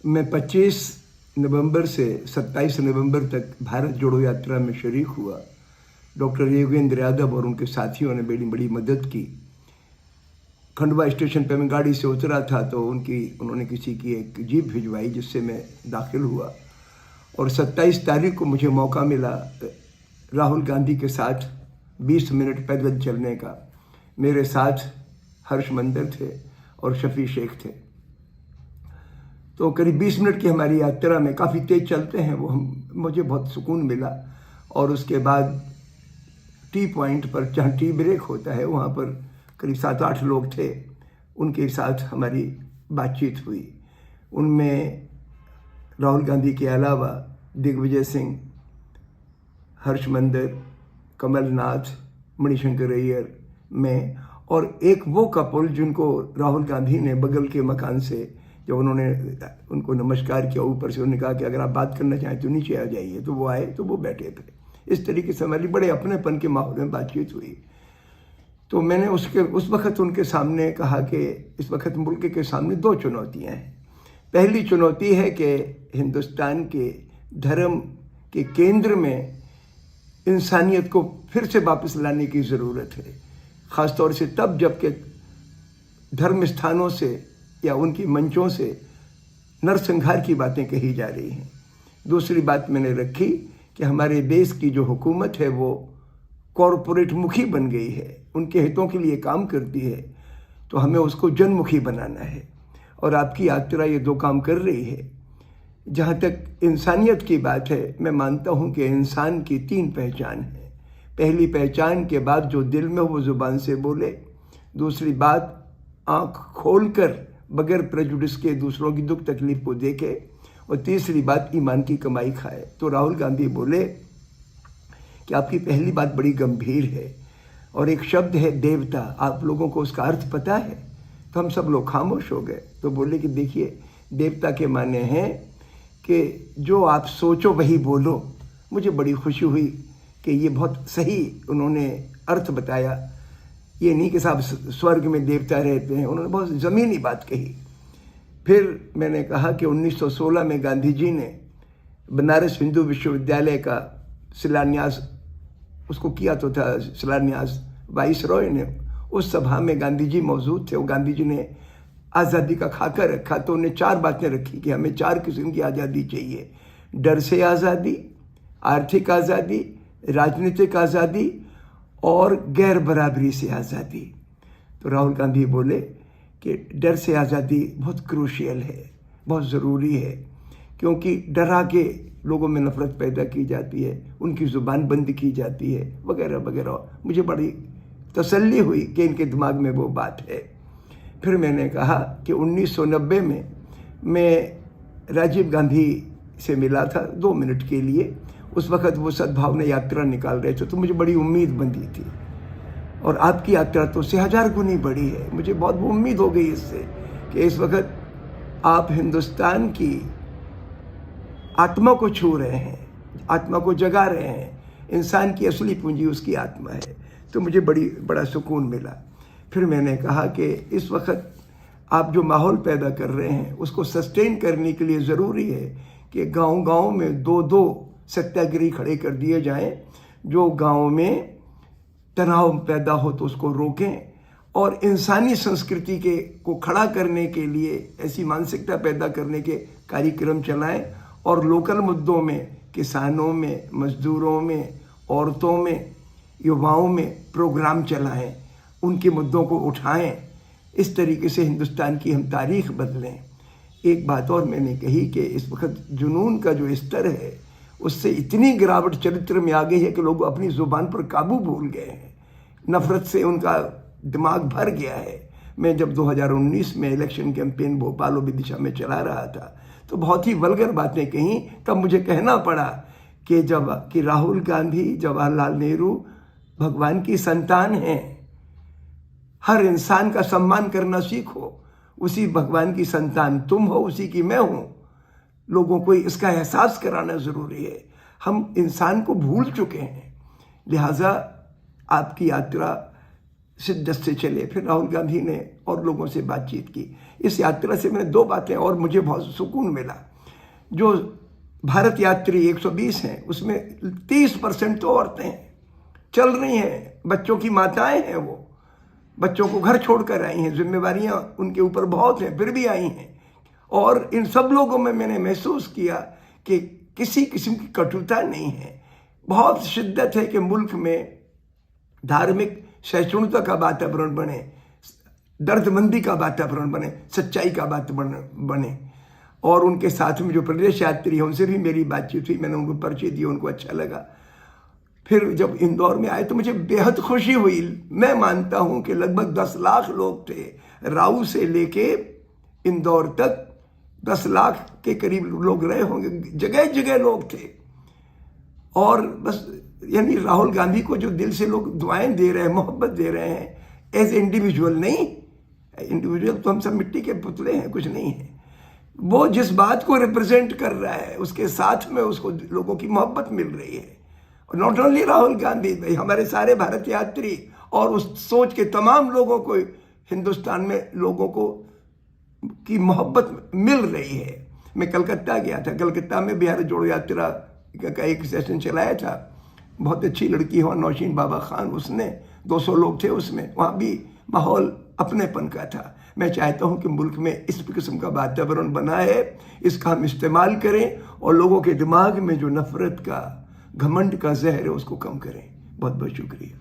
मैं 25 नवंबर से 27 नवंबर तक भारत जोड़ो यात्रा में शरीक हुआ। डॉक्टर योगेंद्र यादव और उनके साथियों ने बड़ी बड़ी मदद की। खंडवा स्टेशन पर मैं गाड़ी से उतरा था तो उन्होंने किसी की एक जीप भिजवाई जिससे मैं दाखिल हुआ और 27 तारीख को मुझे मौका मिला राहुल गांधी के साथ 20 मिनट पैदल चलने का। मेरे साथ हर्ष मंदर थे और शफी शेख थे। तो करीब 20 मिनट की हमारी यात्रा में, काफ़ी तेज चलते हैं वो, मुझे बहुत सुकून मिला। और उसके बाद टी पॉइंट पर जहाँ टी ब्रेक होता है वहाँ पर करीब 7-8 लोग थे, उनके साथ हमारी बातचीत हुई। उनमें राहुल गांधी के अलावा दिग्विजय सिंह, हर्ष मंदर, कमलनाथ, मणिशंकर अय्यर, मैं और एक वो कपल जिनको राहुल गांधी ने बगल के मकान से, जब उन्होंने उनको नमस्कार किया ऊपर से, उन्होंने कहा कि अगर आप बात करना चाहें तो नीचे आ जाइए, तो वो आए, तो वो बैठे थे। इस तरीके से हमारी बड़े अपनेपन के माहौल में बातचीत हुई। तो मैंने उस वक्त उनके सामने कहा कि इस वक्त मुल्क के सामने 2 चुनौतियां हैं। पहली चुनौती है कि हिंदुस्तान के धर्म के केंद्र में इंसानियत को फिर से वापस लाने की ज़रूरत है, ख़ासतौर से तब जबकि धर्म स्थानों से या उनकी मंचों से नरसंहार की बातें कही जा रही हैं। दूसरी बात मैंने रखी कि हमारे देश की जो हुकूमत है वो कॉरपोरेट मुखी बन गई है, उनके हितों के लिए काम करती है, तो हमें उसको जनमुखी बनाना है। और आपकी यात्रा ये 2 काम कर रही है। जहाँ तक इंसानियत की बात है, मैं मानता हूँ कि इंसान की 3 पहचान है। पहली पहचान के बाद जो दिल में हो वो ज़ुबान से बोले, दूसरी बात आँख खोलकर बगैर प्रेजुडिस के दूसरों की दुख तकलीफ को देखे, और तीसरी बात ईमान की कमाई खाए। तो राहुल गांधी बोले कि आपकी पहली बात बड़ी गंभीर है और एक शब्द है देवता, आप लोगों को उसका अर्थ पता है? तो हम सब लोग खामोश हो गए। तो बोले कि देखिए, देवता के माने हैं कि जो आप सोचो वही बोलो। मुझे बड़ी खुशी हुई कि ये बहुत सही उन्होंने अर्थ बताया। ये नहीं कि साहब स्वर्ग में देवता रहते हैं, उन्होंने बहुत ज़मीनी बात कही। फिर मैंने कहा कि 1916 में गांधी जी ने बनारस हिंदू विश्वविद्यालय का शिलान्यास, उसको किया तो था शिलान्यास वाइसरॉय ने। उस सभा में गांधी जी मौजूद थे और गांधी जी ने आज़ादी का खाका रखा। तो उन्हें 4 बातें रखी कि हमें 4 किस्म की आज़ादी चाहिए: डर से आज़ादी, आर्थिक आज़ादी, राजनीतिक आज़ादी और गैर बराबरी से आज़ादी। तो राहुल गांधी बोले कि डर से आज़ादी बहुत क्रूशियल है, बहुत ज़रूरी है, क्योंकि डरा के लोगों में नफ़रत पैदा की जाती है, उनकी ज़ुबान बंद की जाती है, वगैरह वगैरह। मुझे बड़ी तसल्ली हुई कि इनके दिमाग में वो बात है। फिर मैंने कहा कि 1990 में मैं राजीव गांधी से मिला था 2 मिनट के लिए। उस वक़्त वो सद्भावना यात्रा निकाल रहे थे, तो मुझे बड़ी उम्मीद बंधी थी। और आपकी यात्रा तो उससे 1000 गुनी बड़ी है। मुझे बहुत उम्मीद हो गई इससे कि इस वक्त आप हिंदुस्तान की आत्मा को छू रहे हैं, आत्मा को जगा रहे हैं। इंसान की असली पूंजी उसकी आत्मा है। तो मुझे बड़ा सुकून मिला। फिर मैंने कहा कि इस वक्त आप जो माहौल पैदा कर रहे हैं उसको सस्टेन करने के लिए ज़रूरी है कि गांव-गांव में 2-2 सत्याग्रही खड़े कर दिए जाएं। जो गांव में तनाव पैदा हो तो उसको रोकें, और इंसानी संस्कृति को खड़ा करने के लिए ऐसी मानसिकता पैदा करने के कार्यक्रम चलाएं। और लोकल मुद्दों में, किसानों में, मजदूरों में, औरतों में, युवाओं में प्रोग्राम चलाएं, उनके मुद्दों को उठाएं। इस तरीके से हिंदुस्तान की हम तारीख बदलें। एक बात और मैंने कही कि इस वक्त जुनून का जो स्तर है उससे इतनी गिरावट चरित्र में आ गई है कि लोग अपनी ज़ुबान पर काबू भूल गए हैं। नफ़रत से उनका दिमाग भर गया है। मैं जब 2019 में इलेक्शन कैंपेन भोपाल और विदिशा में चला रहा था तो बहुत ही वल्गर बातें कहीं। तब मुझे कहना पड़ा कि राहुल गांधी, जवाहरलाल नेहरू भगवान की संतान हैं। हर इंसान का सम्मान करना सीखो। उसी भगवान की संतान तुम हो, उसी की मैं हूँ। लोगों को इसका एहसास कराना ज़रूरी है। हम इंसान को भूल चुके हैं। लिहाजा आपकी यात्रा शिद्दत से चले। फिर राहुल गांधी ने और लोगों से बातचीत की। इस यात्रा से मैंने 2 बातें और मुझे बहुत सुकून मिला। जो भारत यात्री 120 हैं उसमें 30% तो औरतें हैं, चल रही हैं, बच्चों की माताएं हैं, वो बच्चों को घर छोड़कर आई हैं, जिम्मेवारियां उनके ऊपर बहुत हैं, फिर भी आई हैं। और इन सब लोगों में मैंने महसूस किया कि किसी किस्म की कटुता नहीं है, बहुत शिद्दत है कि मुल्क में धार्मिक सहिष्णुता का वातावरण बने, दर्दमंदी का वातावरण बने, सच्चाई का वातावरण बने। और उनके साथ में जो प्रदेश यात्री हैं उनसे भी मेरी बातचीत हुई, मैंने उनको परिचय दिया, उनको अच्छा लगा। फिर जब इंदौर में आए तो मुझे बेहद खुशी हुई। मैं मानता हूं कि लगभग 10 लाख लोग थे, राऊ से लेके इंदौर तक 10 लाख के करीब लोग रहे होंगे, जगह जगह लोग थे। और बस यानी राहुल गांधी को जो दिल से लोग दुआएं दे रहे हैं, मोहब्बत दे रहे हैं, एज इंडिविजुअल नहीं, इंडिविजुअल तो हम सब मिट्टी के पुतले हैं, कुछ नहीं है। वो जिस बात को रिप्रेजेंट कर रहा है उसके साथ में उसको लोगों की मोहब्बत मिल रही है। और नॉट ओनली राहुल गांधी भाई, हमारे सारे भारत यात्री और उस सोच के तमाम लोगों को, हिंदुस्तान में लोगों को की मोहब्बत मिल रही है। मैं कलकत्ता गया था, कलकत्ता में बिहार जोड़ो यात्रा का एक सेशन चलाया था। बहुत अच्छी लड़की है नौशीन बाबा खान, उसने 200 लोग थे उसमें, वहाँ भी माहौल अपनेपन का था। मैं चाहता हूँ कि मुल्क में इस किस्म का वातावरण बना है, इसका हम इस्तेमाल करें और लोगों के दिमाग में जो नफरत का, घमंड का जहर है उसको कम करें। बहुत बहुत शुक्रिया।